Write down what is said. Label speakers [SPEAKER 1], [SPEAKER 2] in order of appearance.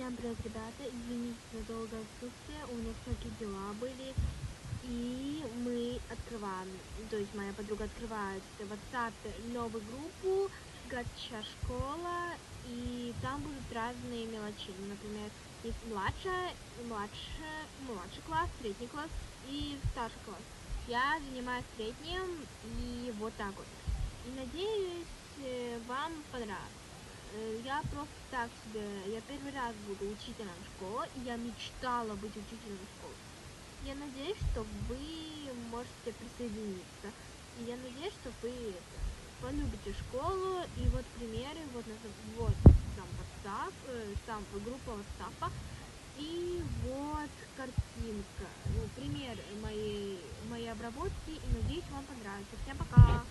[SPEAKER 1] Всем привет, ребята! Извините за долгое отсутствие, у меня всякие дела были, и мы открываем, то есть моя подруга открывает в WhatsApp новую группу «Гатча школа», и там будут разные мелочи, например, есть младший класс, средний класс и старший класс. Я занимаюсь средним, и вот так вот. И надеюсь, вам понравится. Я просто так себе, я первый раз буду учителем школы, и я мечтала быть учителем школы. Я надеюсь, что вы можете присоединиться. И я надеюсь, что вы полюбите школу. И вот примеры, вот сам WhatsApp, сам группа WhatsApp. И вот картинка, пример моей обработки. И надеюсь, вам понравится. Всем пока!